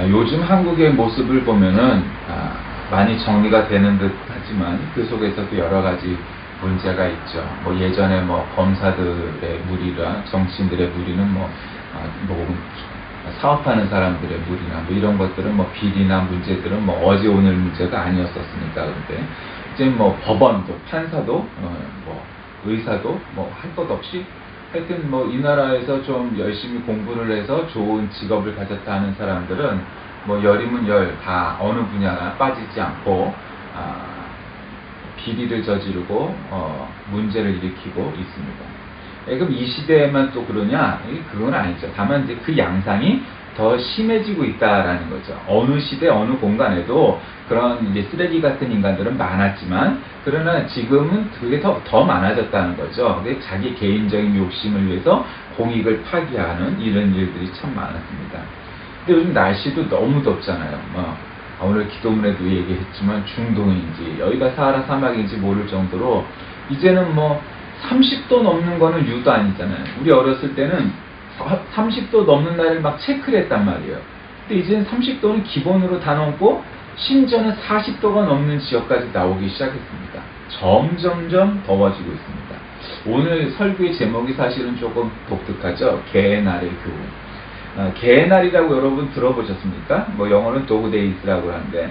요즘 한국의 모습을 보면은 많이 정리가 되는 듯 하지만 그 속에서도 여러 가지 문제가 있죠. 뭐 예전에 뭐 검사들의 무리나 정치인들의 무리는 뭐 사업하는 사람들의 무리나 뭐 이런 것들은 뭐 비리나 문제들은 뭐 어제 오늘 문제가 아니었었으니까. 그런데 이제 뭐 법원도 판사도 뭐 의사도 뭐 할 것 없이 하여튼 뭐 이 나라에서 좀 열심히 공부를 해서 좋은 직업을 가졌다 하는 사람들은 뭐 열이면 열 다 어느 분야나 빠지지 않고 비리를 저지르고 문제를 일으키고 있습니다. 그럼 이 시대에만 또 그러냐? 그건 아니죠. 다만 이제 그 양상이 더 심해지고 있다라는 거죠. 어느 시대, 어느 공간에도 그런 이제 쓰레기 같은 인간들은 많았지만, 그러나 지금은 그게 더 많아졌다는 거죠. 자기 개인적인 욕심을 위해서 공익을 파기하는 이런 일들이 참 많았습니다. 근데 요즘 날씨도 너무 덥잖아요. 오늘 기도문에도 얘기했지만 중동인지 여기가 사하라 사막인지 모를 정도로 이제는 뭐 30도 넘는 거는 유도 아니잖아요. 우리 어렸을 때는 30도 넘는 날을 막 체크를 했단 말이에요. 근데 이제는 30도는 기본으로 다 넘고 심지어는 40도가 넘는 지역까지 나오기 시작했습니다. 점점점 더워지고 있습니다. 오늘 설교의 제목이 사실은 조금 독특하죠. 개날의 교훈. 개날이라고 여러분 들어보셨습니까? 뭐 영어는 도그데이스라고 하는데,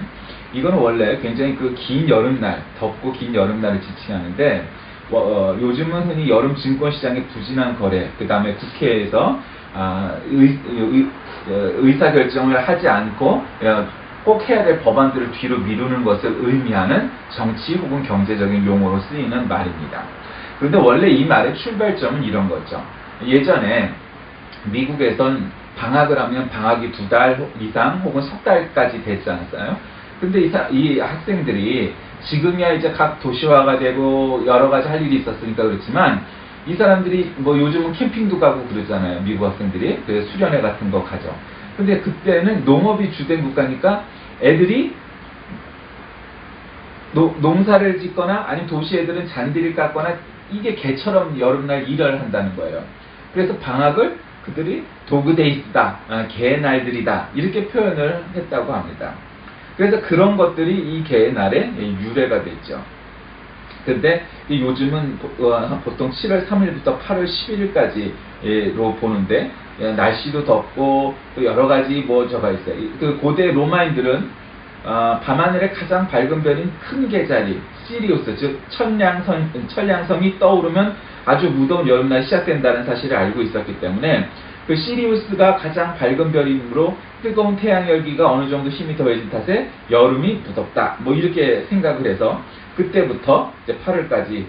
이거는 원래 굉장히 그 긴 여름날, 덥고 긴 여름날을 지칭하는데, 요즘은 흔히 여름 증권시장의 부진한 거래, 그 다음에 국회에서 의사결정을 하지 않고 꼭 해야 될 법안들을 뒤로 미루는 것을 의미하는 정치 혹은 경제적인 용어로 쓰이는 말입니다. 그런데 원래 이 말의 출발점은 이런 거죠. 예전에 미국에선 방학을 하면 방학이 2달 이상 혹은 석 달까지 됐지 않았어요? 근데 이 학생들이 지금이야 이제 각 도시화가 되고 여러 가지 할 일이 있었으니까 그렇지만, 이 사람들이 뭐 요즘은 캠핑도 가고 그러잖아요. 미국 학생들이. 그래서 수련회 같은 거 가죠. 근데 그때는 농업이 주된 국가니까 애들이 농사를 짓거나 아니면 도시 애들은 잔디를 깎거나 이게 개처럼 여름날 일을 한다는 거예요. 그래서 방학을 그들이 도그데이스다, 개날들이다 이렇게 표현을 했다고 합니다. 그래서 그런 것들이 이 개의 날에 유래가 됐죠. 근데 요즘은 보통 7월 3일부터 8월 11일까지로 보는데, 날씨도 덥고 또 여러 가지 뭐저가 있어요. 그 고대 로마인들은 밤하늘의 가장 밝은 별인 큰 개자리 시리우스, 즉 천량성이 떠오르면 아주 무더운 여름날 시작된다는 사실을 알고 있었기 때문에, 그 시리우스가 가장 밝은 별이므로 뜨거운 태양 열기가 어느 정도 힘이 더해진 탓에 여름이 무덥다, 뭐 이렇게 생각을 해서 그때부터 이제 8월까지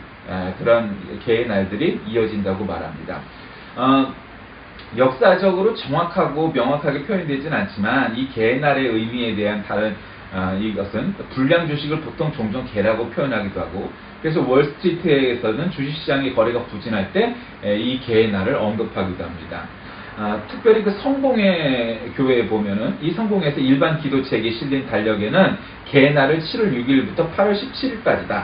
그런 개의 날들이 이어진다고 말합니다. 역사적으로 정확하고 명확하게 표현이 되진 않지만 이 개의 날의 의미에 대한 다른 이것은 불량 주식을 보통 종종 개라고 표현하기도 하고, 그래서 월스트리트에서는 주식시장의 거래가 부진할 때 이 개의 날을 언급하기도 합니다. 특별히 그 성공회 교회에 보면은 이 성공회에서 일반 기도책에 실린 달력에는 개의 날을 7월 6일부터 8월 17일까지다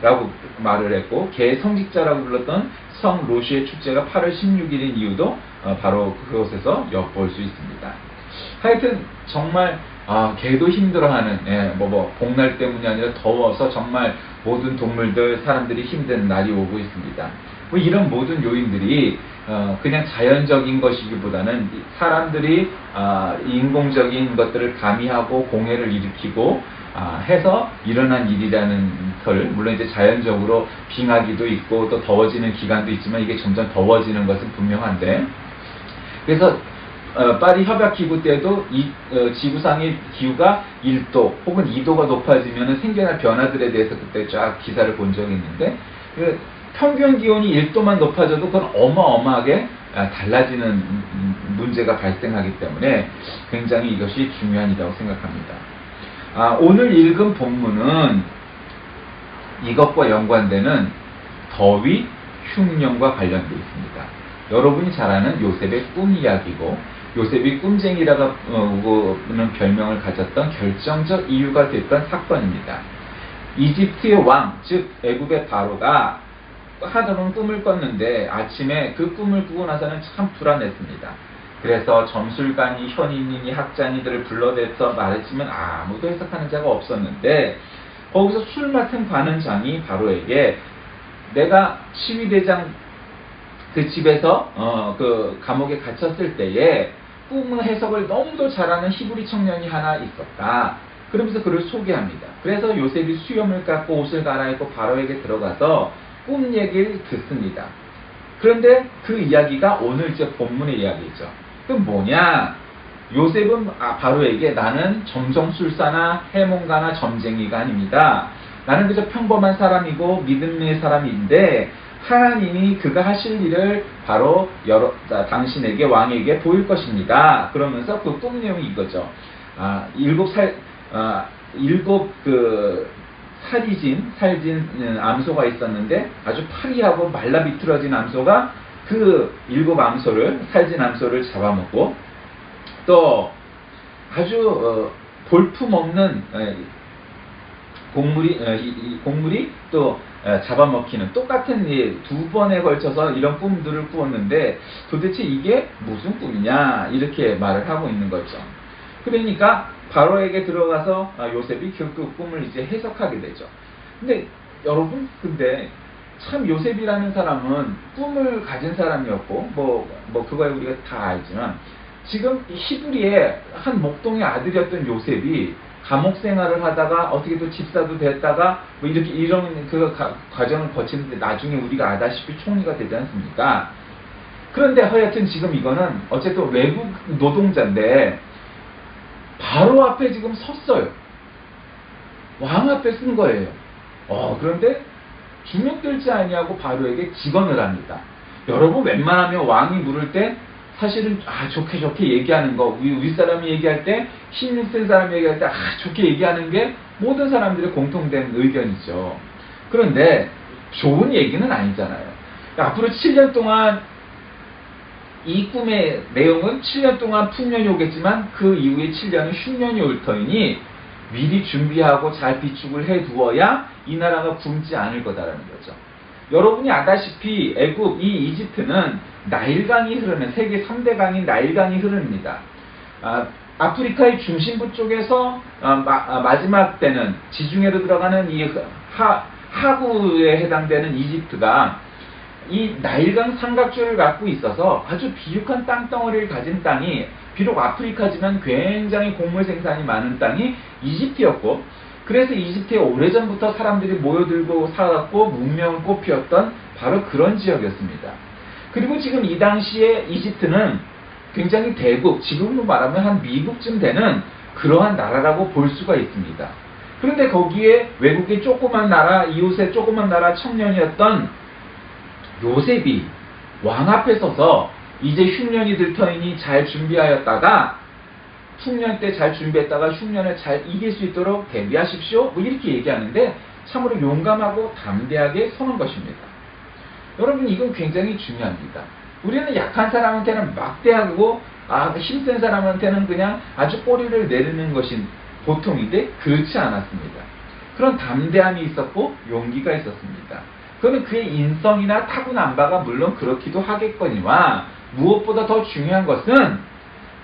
라고 말을 했고, 개 성직자라고 불렀던 성 로시의 축제가 8월 16일인 이유도 바로 그곳에서 엿볼 수 있습니다. 하여튼 정말 개도 힘들어하는, 복날 때문이 아니라 더워서 정말 모든 동물들, 사람들이 힘든 날이 오고 있습니다. 뭐 이런 모든 요인들이 그냥 자연적인 것이기보다는 사람들이 인공적인 것들을 가미하고 공해를 일으키고 해서 일어난 일이라는 걸, 물론 이제 자연적으로 빙하기도 있고 또 더워지는 기간도 있지만 이게 점점 더워지는 것은 분명한데, 그래서 파리 협약기구 때도 지구상의 기후가 1도 혹은 2도가 높아지면 생겨날 변화들에 대해서 그때 쫙 기사를 본 적이 있는데, 평균 기온이 1도만 높아져도 그건 어마어마하게 달라지는 문제가 발생하기 때문에 굉장히 이것이 중요한 일이라고 생각합니다. 오늘 읽은 본문은 이것과 연관되는 더위, 흉년과 관련되어 있습니다. 여러분이 잘 아는 요셉의 꿈 이야기고, 요셉이 꿈쟁이라는 별명을 가졌던 결정적 이유가 됐던 사건입니다. 이집트의 왕, 즉 애굽의 바로가 하루는 꿈을 꿨는데 아침에 그 꿈을 꾸고 나서는 참 불안했습니다. 그래서 점술가니 현인이니 학자니들을 불러대서 말했지만 아무도 해석하는 자가 없었는데 거기서 술 맡은 관원장이 바로에게 내가 시위대장 그 집에서 그 감옥에 갇혔을 때에 꿈의 해석을 너무도 잘하는 히브리 청년이 하나 있었다. 그러면서 그를 소개합니다. 그래서 요셉이 수염을 깎고 옷을 갈아입고 바로에게 들어가서 꿈 얘기를 듣습니다. 그런데 그 이야기가 오늘 이제 본문의 이야기죠. 그럼 뭐냐? 요셉은 바로에게 나는 점성술사나 해몽가나 점쟁이가 아닙니다. 나는 그저 평범한 사람이고 믿음의 사람인데 하나님이 그가 하실 일을 바로 당신에게 왕에게 보일 것입니다. 그러면서 그 꿈 내용이 이거죠. 일곱 살진 암소가 있었는데 아주 파리하고 말라 비틀어진 암소가 그 살진 암소를 잡아먹고 또 아주 볼품없는 곡물이 또 잡아먹히는 똑같은 두 번에 걸쳐서 이런 꿈들을 꾸었는데 도대체 이게 무슨 꿈이냐 이렇게 말을 하고 있는 거죠. 그러니까 바로에게 들어가서 요셉이 그 꿈을 이제 해석하게 되죠. 근데 여러분 참 요셉이라는 사람은 꿈을 가진 사람이었고 뭐 그거야 우리가 다 알지만 지금 히브리의 한 목동의 아들이었던 요셉이 감옥 생활을 하다가 어떻게 또 집사도 됐다가 뭐 이런 그 과정을 거치는데 나중에 우리가 알다시피 총리가 되지 않습니까? 그런데 하여튼 지금 이거는 어쨌든 외국 노동자인데 바로 앞에 지금 섰어요. 왕 앞에 쓴 거예요. 그런데 주눅들지 아니하고 바로에게 직언을 합니다. 여러분 웬만하면 왕이 물을 때 사실은 좋게 얘기하는 거 윗사람이 얘기할 때 16세 사람이 얘기할 때 좋게 얘기하는 게 모든 사람들의 공통된 의견이죠. 그런데 좋은 얘기는 아니잖아요. 앞으로 7년 동안 이 꿈의 내용은 7년 동안 풍년이 오겠지만 그 이후에 7년은 흉년이 올 터이니 미리 준비하고 잘 비축을 해두어야 이 나라가 굶지 않을 거다라는 거죠. 여러분이 아다시피 애굽, 이 이집트는 나일강이 흐르는 세계 3대 강인 나일강이 흐릅니다. 아프리카의 중심부 쪽에서 마지막 때는 지중해로 들어가는 이 하구에 해당되는 이집트가 이 나일강 삼각주를 갖고 있어서 아주 비육한 땅덩어리를 가진 땅이 비록 아프리카지만 굉장히 곡물 생산이 많은 땅이 이집트였고 그래서 이집트에 오래전부터 사람들이 모여들고 살았고 문명을 꽃피웠던 바로 그런 지역이었습니다. 그리고 지금 이 당시에 이집트는 굉장히 대국, 지금으로 말하면 한 미국쯤 되는 그러한 나라라고 볼 수가 있습니다. 그런데 거기에 외국의 조그만 나라, 이웃의 조그만 나라 청년이었던 요셉이 왕 앞에 서서 이제 흉년이 들 터이니 잘 준비하였다가 풍년 때 잘 준비했다가 흉년을 잘 이길 수 있도록 대비하십시오. 뭐 이렇게 얘기하는데 참으로 용감하고 담대하게 서는 것입니다. 여러분 이건 굉장히 중요합니다. 우리는 약한 사람한테는 막대하고 힘센 사람한테는 그냥 아주 꼬리를 내리는 것이 보통인데 그렇지 않았습니다. 그런 담대함이 있었고 용기가 있었습니다. 그거는 그의 인성이나 타고난 바가 물론 그렇기도 하겠거니와 무엇보다 더 중요한 것은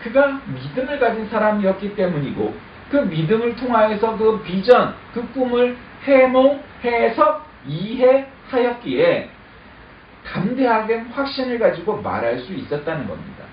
그가 믿음을 가진 사람이었기 때문이고 그 믿음을 통하여서 그 비전, 그 꿈을 해몽, 해석, 이해하였기에 담대하게 확신을 가지고 말할 수 있었다는 겁니다.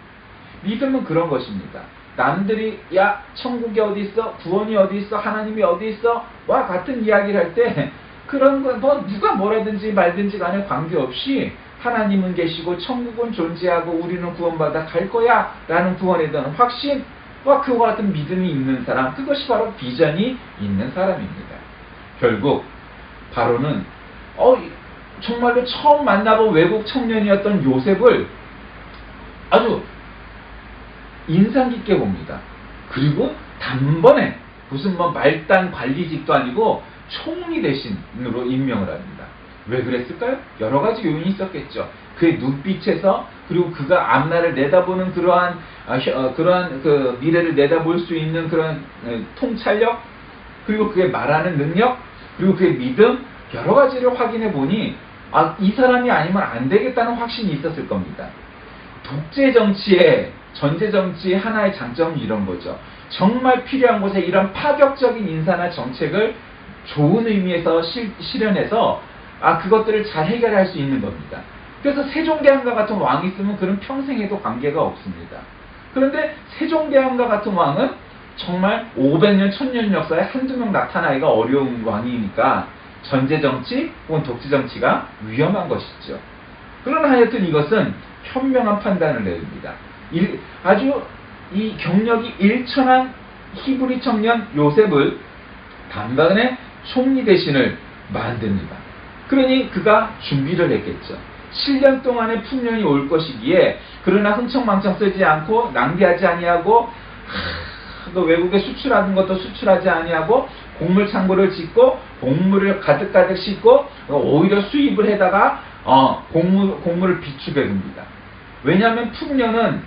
믿음은 그런 것입니다. 남들이 야 천국이 어디 있어? 구원이 어디 있어? 하나님이 어디 있어? 와 같은 이야기를 할 때 그런 건 뭐 누가 뭐라든지 말든지 간에 관계없이 하나님은 계시고 천국은 존재하고 우리는 구원받아 갈 거야 라는 구원에 대한 확신과 그와 같은 믿음이 있는 사람, 그것이 바로 비전이 있는 사람입니다. 결국 바로는 정말로 처음 만나본 외국 청년이었던 요셉을 아주 인상 깊게 봅니다. 그리고 단번에 무슨 말단 관리직도 아니고 총리 대신으로 임명을 합니다. 왜 그랬을까요? 여러 가지 요인이 있었겠죠. 그의 눈빛에서 그리고 그가 앞날을 내다보는 그러한 그 미래를 내다볼 수 있는 그런 통찰력 그리고 그의 말하는 능력 그리고 그의 믿음 여러 가지를 확인해 보니 이 사람이 아니면 안 되겠다는 확신이 있었을 겁니다. 독재 정치에 전제정치 하나의 장점은 이런 거죠. 정말 필요한 곳에 이런 파격적인 인사나 정책을 좋은 의미에서 실현해서 그것들을 잘 해결할 수 있는 겁니다. 그래서 세종대왕과 같은 왕이 있으면 그런 평생에도 관계가 없습니다. 그런데 세종대왕과 같은 왕은 정말 500년, 1000년 역사에 한두 명 나타나기가 어려운 왕이니까 전제정치 혹은 독재정치가 위험한 것이죠. 그러나 하여튼 이것은 현명한 판단을 내립니다. 아주 이 경력이 일천한 히브리 청년 요셉을 단번에 총리 대신을 만듭니다. 그러니 그가 준비를 했겠죠. 7년 동안의 풍년이 올 것이기에 그러나 흥청망청 쓰지 않고 낭비하지 아니하고 또 외국에 수출하는 것도 수출하지 아니하고 곡물 창고를 짓고 곡물을 가득가득 싣고 오히려 수입을 해다가 곡물을 비축해 둡니다. 왜냐하면 풍년은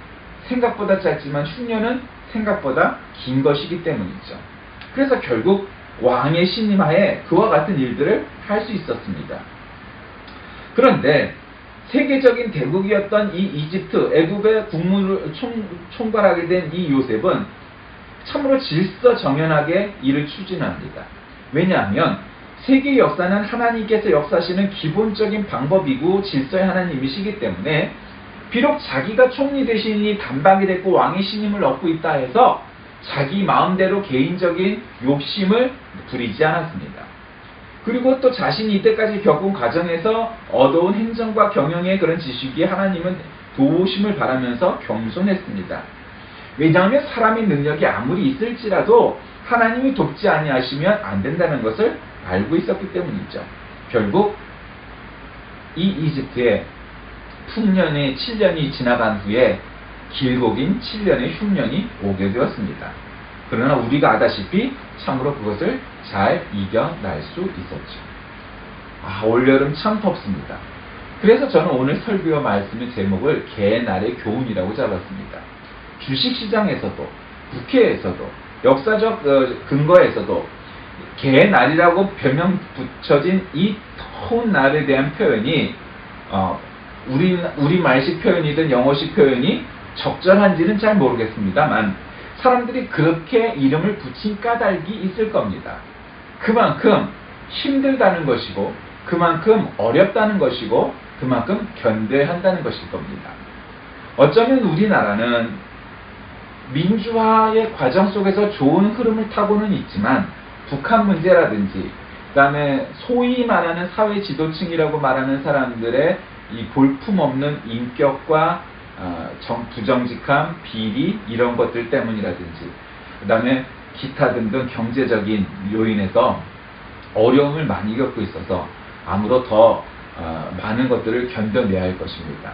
생각보다 짧지만 흉년은 생각보다 긴 것이기 때문이죠. 그래서 결국 왕의 신임하에 그와 같은 일들을 할 수 있었습니다. 그런데 세계적인 대국이었던 이 이집트, 애굽의 국무를 총괄하게 된 이 요셉은 참으로 질서정연하게 일을 추진합니다. 왜냐하면 세계 역사는 하나님께서 역사하시는 기본적인 방법이고 질서의 하나님이시기 때문에 비록 자기가 총리 대신이 단박이 됐고 왕의 신임을 얻고 있다 해서 자기 마음대로 개인적인 욕심을 부리지 않았습니다. 그리고 또 자신이 이때까지 겪은 과정에서 얻어온 행정과 경영의 그런 지식이 하나님은 도우심을 바라면서 겸손했습니다. 왜냐하면 사람의 능력이 아무리 있을지라도 하나님이 돕지 아니하시면 안 된다는 것을 알고 있었기 때문이죠. 결국 이 이집트의 풍년의 7년이 지나간 후에 길고 긴 7년의 흉년이 오게 되었습니다. 그러나 우리가 아다시피 참으로 그것을 잘 이겨낼 수 있었죠. 올여름 참 덥습니다. 그래서 저는 오늘 설교와 말씀의 제목을 개날의 교훈이라고 잡았습니다. 주식시장에서도 국회에서도 역사적 근거에서도 개날이라고 별명 붙여진 이 더운 날에 대한 표현이 우리말식 표현이든 영어식 표현이 적절한지는 잘 모르겠습니다만 사람들이 그렇게 이름을 붙인 까닭이 있을 겁니다. 그만큼 힘들다는 것이고 그만큼 어렵다는 것이고 그만큼 견뎌야 한다는 것일 겁니다. 어쩌면 우리나라는 민주화의 과정 속에서 좋은 흐름을 타고는 있지만 북한 문제라든지 그다음에 소위 말하는 사회 지도층이라고 말하는 사람들의 이 볼품없는 인격과 부정직함, 비리 이런 것들 때문이라든지 그다음에 기타 등등 경제적인 요인에서 어려움을 많이 겪고 있어서 아무로 더 많은 것들을 견뎌내야 할 것입니다.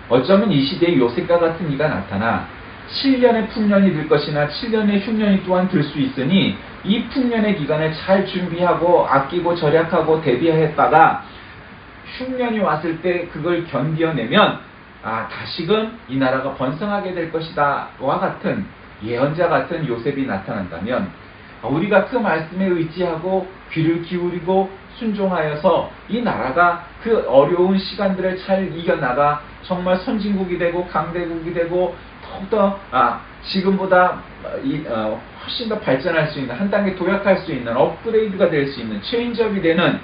어쩌면 이 시대에 요셉과 같은 이가 나타나 7년의 풍년이 들 것이나 7년의 흉년이 또한 들 수 있으니 이 풍년의 기간을 잘 준비하고 아끼고 절약하고 대비했다가 흉년이 왔을 때 그걸 견뎌내면 다시금 이 나라가 번성하게 될 것이다 와 같은 예언자 같은 요셉이 나타난다면 우리가 그 말씀에 의지하고 귀를 기울이고 순종하여서 이 나라가 그 어려운 시간들을 잘 이겨나가 정말 선진국이 되고 강대국이 되고 더욱더 지금보다 훨씬 더 발전할 수 있는 한 단계 도약할 수 있는 업그레이드가 될 수 있는 체인지업이 되는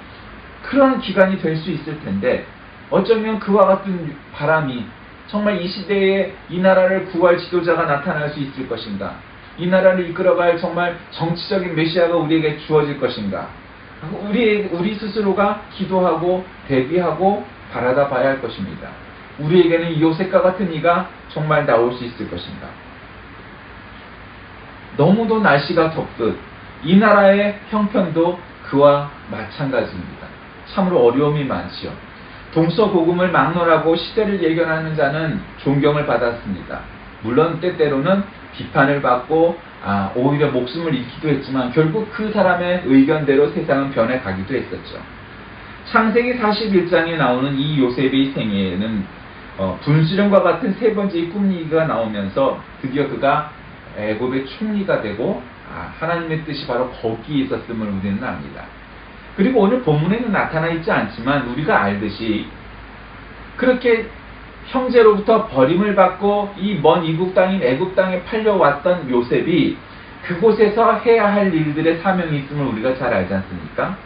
그런 기간이 될 수 있을 텐데 어쩌면 그와 같은 바람이 정말 이 시대에 이 나라를 구할 지도자가 나타날 수 있을 것인가? 이 나라를 이끌어갈 정말 정치적인 메시아가 우리에게 주어질 것인가? 우리 스스로가 기도하고 대비하고 바라다 봐야 할 것입니다. 우리에게는 요셉과 같은 이가 정말 나올 수 있을 것인가? 너무도 날씨가 덥듯 이 나라의 형편도 그와 마찬가지입니다. 참으로 어려움이 많지요. 동서고금을 막론하고 시대를 예견하는 자는 존경을 받았습니다. 물론 때때로는 비판을 받고 오히려 목숨을 잃기도 했지만 결국 그 사람의 의견대로 세상은 변해가기도 했었죠. 창세기 41장에 나오는 이 요셉의 생애에는 분수령과 같은 세 번째의 꿈이가 나오면서 드디어 그가 애굽의 총리가 되고 하나님의 뜻이 바로 거기에 있었음을 우리는 압니다. 그리고 오늘 본문에는 나타나 있지 않지만 우리가 알듯이 그렇게 형제로부터 버림을 받고 이 먼 이국 땅인 애굽 땅에 팔려왔던 요셉이 그곳에서 해야 할 일들의 사명이 있음을 우리가 잘 알지 않습니까?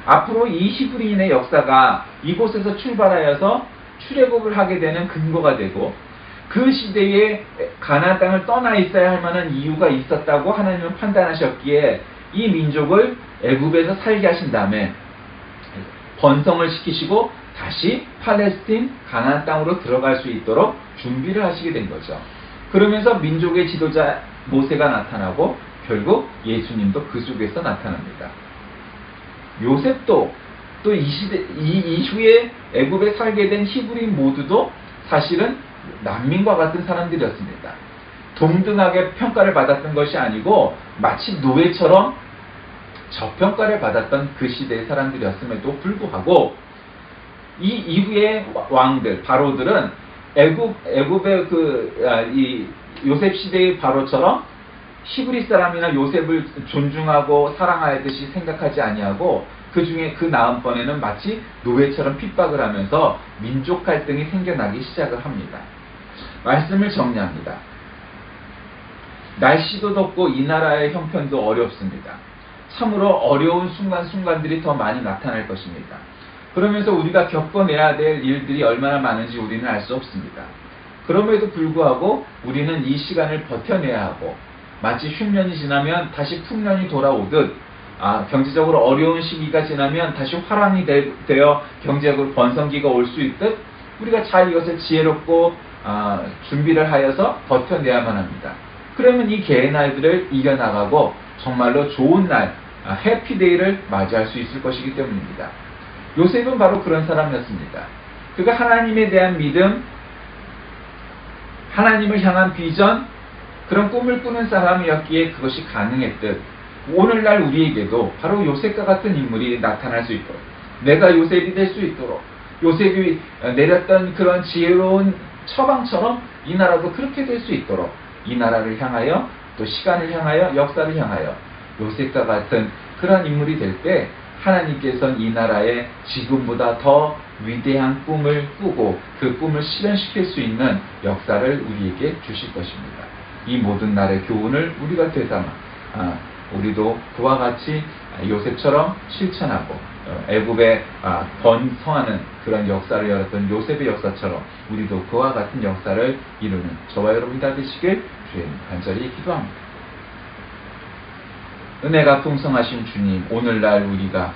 앞으로 이 히브리인의 역사가 이곳에서 출발하여서 출애굽을 하게 되는 근거가 되고, 그 시대에 가나안 땅을 떠나 있어야 할 만한 이유가 있었다고 하나님은 판단하셨기에 이 민족을 애굽에서 살게 하신 다음에 번성을 시키시고 다시 팔레스틴 가나안 땅으로 들어갈 수 있도록 준비를 하시게 된 거죠. 그러면서 민족의 지도자 모세가 나타나고 결국 예수님도 그 속에서 나타납니다. 요셉도 또 이 이후에 애굽에 살게 된 히브리인 모두도 사실은 난민과 같은 사람들이었습니다. 동등하게 평가를 받았던 것이 아니고 마치 노예처럼 저평가를 받았던 그 시대의 사람들이었음에도 불구하고 이 이후의 왕들, 바로들은 애굽의 이 요셉 시대의 바로처럼 히브리 사람이나 요셉을 존중하고 사랑하듯이 생각하지 아니하고 그 중에 그 다음번에는 마치 노예처럼 핍박을 하면서 민족 갈등이 생겨나기 시작을 합니다. 말씀을 정리합니다. 날씨도 덥고 이 나라의 형편도 어렵습니다. 참으로 어려운 순간순간들이 더 많이 나타날 것입니다. 그러면서 우리가 겪어내야 될 일들이 얼마나 많은지 우리는 알 수 없습니다. 그럼에도 불구하고 우리는 이 시간을 버텨내야 하고, 마치 흉년이 지나면 다시 풍년이 돌아오듯 경제적으로 어려운 시기가 지나면 다시 화랑이 되어 경제적으로 번성기가 올 수 있듯 우리가 잘 이것을 지혜롭고 준비를 하여서 버텨내야만 합니다. 그러면 이 개의 날들을 이겨나가고 정말로 좋은 날, 해피데이를 맞이할 수 있을 것이기 때문입니다. 요셉은 바로 그런 사람이었습니다. 그가 하나님에 대한 믿음, 하나님을 향한 비전, 그런 꿈을 꾸는 사람이었기에 그것이 가능했듯 오늘날 우리에게도 바로 요셉과 같은 인물이 나타날 수 있도록, 내가 요셉이 될 수 있도록, 요셉이 내렸던 그런 지혜로운 처방처럼 이 나라도 그렇게 될 수 있도록, 이 나라를 향하여 또 시간을 향하여 역사를 향하여 요셉과 같은 그런 인물이 될 때 하나님께서는 이 나라에 지금보다 더 위대한 꿈을 꾸고 그 꿈을 실현시킬 수 있는 역사를 우리에게 주실 것입니다. 이 모든 날의 교훈을 우리가 되삼아 우리도 그와 같이 요셉처럼 실천하고 애굽에 번성하는 그런 역사를 열었던 요셉의 역사처럼 우리도 그와 같은 역사를 이루는 저와 여러분이 다 되시길 주님 간절히 기도합니다. 은혜가 풍성하신 주님, 오늘날 우리가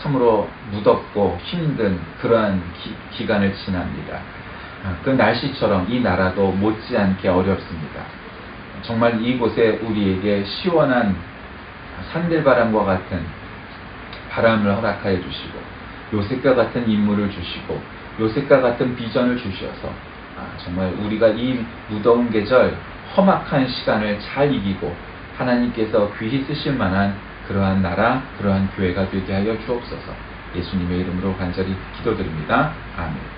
참으로 무덥고 힘든 그러한 기간을 지납니다. 그 날씨처럼 이 나라도 못지않게 어렵습니다. 정말 이곳에 우리에게 시원한 산들바람과 같은 바람을 허락하여 주시고 요셉과 같은 인물을 주시고 요셉과 같은 비전을 주셔서 정말 우리가 이 무더운 계절 험악한 시간을 잘 이기고 하나님께서 귀히 쓰실 만한 그러한 나라, 그러한 교회가 되게 하여 주옵소서. 예수님의 이름으로 간절히 기도드립니다. 아멘.